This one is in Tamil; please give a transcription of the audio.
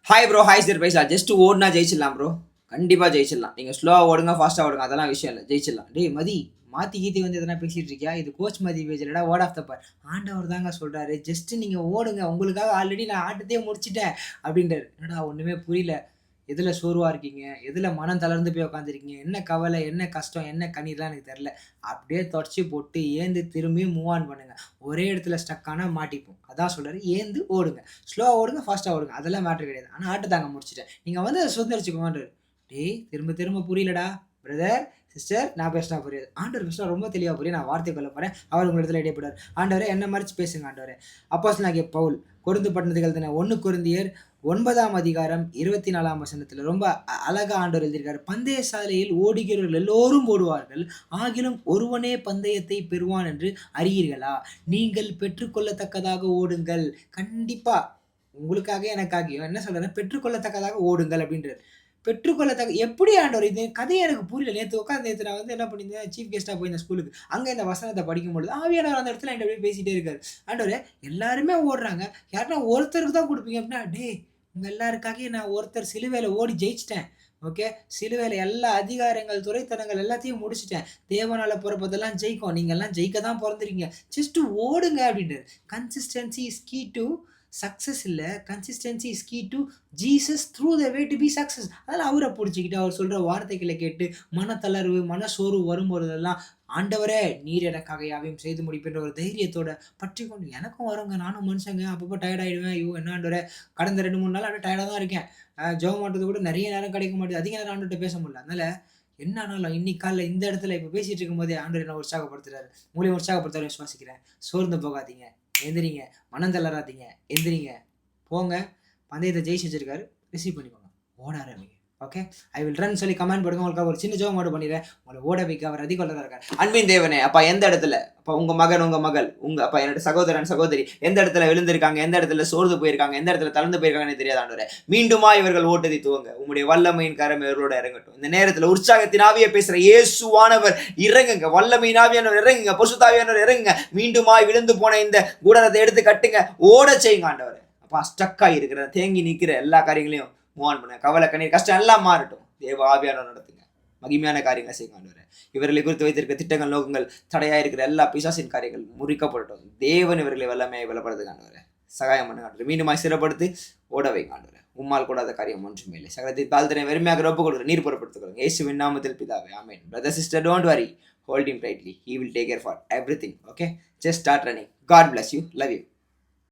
ஹாய் ப்ரோ, ஹாய் சார் பைசா. ஜஸ்ட் ஓடுனா ஜெயிச்சிடலாம் ப்ரோ. கண்டிப்பாக ஜெயிச்சிடலாம். நீங்கள் ஸ்லோவாக ஓடுங்க, ஃபாஸ்ட்டாக ஓடுங்க, அதெல்லாம் விஷயம் இல்லை. ஜெயிச்சிடலாம். டேய் மதி, மாற்றி கீத்தி வந்து எதனா பேசிகிட்டு இருக்கியா? இது கோச் மதி பேஜ் இல்லடா, வேர்ட் ஆஃப் த பார். ஆண்டவர் தாங்க சொல்கிறாரு, ஜஸ்ட் நீங்கள் ஓடுங்க, உங்களுக்காக ஆல்ரெடி நான் ஆட்டத்தையே முடிச்சிட்டேன் அப்படின்றாரு. என்னடா ஒன்றுமே புரியல. எதில் சோர்வாக இருக்கீங்க, எதில் மனம் தளர்ந்து போய் உட்காந்துருக்கீங்க, என்ன கவலை, என்ன கஷ்டம், என்ன கண்ணீர்லாம் எனக்கு தெரில. அப்படியே தொடச்சி போட்டு ஏந்து திரும்பி மூவ் ஆன் பண்ணுங்க. ஒரே இடத்துல ஸ்டக் ஆனால் மாட்டிப்போம். அதான் சொல்கிறாரு, ஏந்து ஓடுங்க. ஸ்லோவாக ஓடுங்க, ஃபாஸ்ட்டாக ஓடுங்க, அதெல்லாம் மேட்ரு கிடையாது. ஆனால் ஆட்டத்தாங்க முடிச்சிட்டேன், நீங்கள் வந்து சுதந்திரிச்சுக்கோங்கன்றாரு. டேய் திரும்ப திரும்ப புரியலடா பிரதர், சிஸ்டர், நான் பேசினா புரியாது. ஆண்டவர் பேசினா ரொம்ப தெளிவாக புரியும். நான் வார்த்தை கொள்ள போகிறேன், அவர் உங்கள் இடத்துல இடைப்படுவார். ஆண்டவரே என்ன மறைச்சு பேசுங்க ஆண்டவரே. அப்போஸ்தலனாகிய பவுல் கொரிந்து பட்டணத்துக்கு எழுதின 1 கொரிந்தியர் 9ஆம் அதிகாரம் 24ஆம் வசனத்தில் ரொம்ப அழகா ஆண்டவர் எழுதியிருக்காரு. பந்தய சாலையில் ஓடுகிறவர்கள் எல்லோரும் ஓடுவார்கள், ஆகிலும் ஒருவனே பந்தயத்தை பெறுவான் என்று அறியீர்களா? நீங்கள் பெற்றுக்கொள்ளத்தக்கதாக ஓடுங்கள். கண்டிப்பா உங்களுக்காக எனக்காக என்ன சொல்றேன், பெற்றுக்கொள்ளத்தக்கதாக ஓடுங்கள் அப்படின்றாரு. பெற்றுக்கொள்ளத்தக்க எப்படி ஆண்டவர், இது கதையே எனக்கு புரியல. நேத்து நான் வந்து என்ன பண்ணியிருந்தேன், சீஃப் கெஸ்ட்டா போயிருந்தேன் ஸ்கூலுக்கு. அங்க இந்த வசனத்த படிக்கும்பொழுது ஆவியானவர் அந்த இடத்துல என்ட்ட அப்படியே பேசிட்டே இருக்காரு. ஆண்டவரே எல்லாருமே ஓடுறாங்க, யாருன்னா ஒருத்தருக்கு தான் குடுப்பீங்க அப்படின்னா, டேய் உங்க எல்லாருக்காக நான் ஒருத்தர் சிலுவையில ஓடி ஜெயிச்சுட்டேன். ஓகே. சிலுவையில எல்லா அதிகாரங்கள், துரைத்தனங்கள் எல்லாத்தையும் முடிச்சுட்டேன். தேவனால பொறப்பதெல்லாம் ஜெயிக்கும். நீங்கலாம் ஜெயிக்க தான் பொறந்திருக்கீங்க. ஜஸ்ட் ஓடுங்க அப்படின்றாரு. Consistency is key to success இல்ல. Consistency is key to Jesus through the way to be success. அதனால அவர புடிச்சுக்கிட்டு அவர் சொல்ற வார்த்தைகள கேட்டு மனத்தளர்வு, மனசோர்வு வரும்பொழுதெல்லாம், ஆண்டவரே நீர் எனக்காக யாவையும் செய்து முடிப்பேன்ற ஒரு தைரியத்தோட பற்றிக்கொண்டு, எனக்கும் வருங்க, நானும் மனுஷங்க, அப்பப்போ டயர்ட் ஆயிடுவேன். ஐயோ! என்ன ஆண்டவரே, கடந்த 2, 3 நாளா அப்படியே டயர்டா தான் இருக்கேன். ஜெபம் பண்றது கூட நெறைய நேரம் கிடைக்க மாட்டேங்குது. அதிக நேரம் ஆண்டவர்ட்ட பேச முடியல. அதனால என்ன ஆனாலும் இன்னைக்கு காலைல இந்த இடத்துல இப்ப பேசிட்டு இருக்கும்போதே ஆண்டவர் என்ன உற்சாகப்படுத்துறாரு. உங்களையும் உற்சாகப்படுத்துவாருன்னு விசுவாசிக்கிறேன். சோர்ந்து போகாதீங்க. எந்திரிங்க. மனம் தளராதீங்க. எந்திரிங்க. போங்க. பந்தயத்த ஜெயிச்சு வச்சிருக்காரு. ரிசீவ் பண்ணிக்கோங்க. ஓட ஆரம்பிங்க. ஓகே. ஐ வில் ரன் சொல்லி கமெண்ட் போடுங்க. உங்களுக்காக ஒரு சின்ன ஜெபம் மட்டும் பண்ணிடுறேன். உங்கள ஓட வைக்க அவர் அதிகொள்ளதா இருக்கார். அன்பின் தேவனே, அப்பா எந்த இடத்துல அப்பா உங்க மகன், உங்க மகள், உங்க அப்பா என்னோட சகோதரன், சகோதரி எந்த இடத்துல விழுந்திருக்காங்க, எந்த இடத்துல சோர்ந்து போயிருக்காங்க, எந்த இடத்துல தளர்ந்து போயிருக்காங்கன்னு தெரியாத ஆண்டவரே, மீண்டுமா இவர்கள் ஓட்டத்தை துவங்க. உங்களுடைய வல்லமையின் கரம் இவர்களோட இறங்கட்டும். இந்த நேரத்துல உற்சாகத்தின் ஆவியை பேசுற இயேசுவானவர் இறங்குங்க. வல்லமையின் ஆவியானவர் இறங்குங்க. பரிசுத்தாவியானவர் இறங்குங்க. மீண்டுமாய் விழுந்து போன இந்த கூடாரத்தை எடுத்து கட்டுங்க. ஓட செய்யுங்க ஆண்டவரே. அப்பா ஸ்டக்கா இருக்கிற, தேங்கி நிக்கிற எல்லா காரியங்களையும் மூவ் ஆன் பண்ணுங்க. கவலை, கண்ணீர், கஷ்டம் எல்லாம் மாறட்டும். தேவ ஆவியானவர் நடத்துங்க. மகிமையான காரியங்களை செய்யுங்க ஆண்டவரே. இவர்களை குறித்து வைத்திருக்க திட்டங்கள், நோக்கங்கள், தடையா இருக்கிற எல்லா பிசாசின் காரியங்கள் முறிக்கப்படட்டும். தேவன் இவர்களை வல்லமையை பலப்படுத்துங்க ஆண்டவரே. சகாயம் பண்ணுங்க ஆண்டவரே. மீண்டுமாய் சிறப்படுத்தி ஓட வைங்க ஆண்டவரே. உம்மால் கூடாத காரியம் ஒன்றுமே இல்லை. சகலத்தை தாழ்த்தினை வெறுமையாக ஒப்பு கொடுக்குற நீர் பொறுப்படுத்திக் கொள்ளுங்க. இயேசுவின் நாமத்தில் பிதாவே, ஆமென். Brother sister, don't worry, hold him tightly. He will take care for everything. Okay, just start running. God bless you. Love you.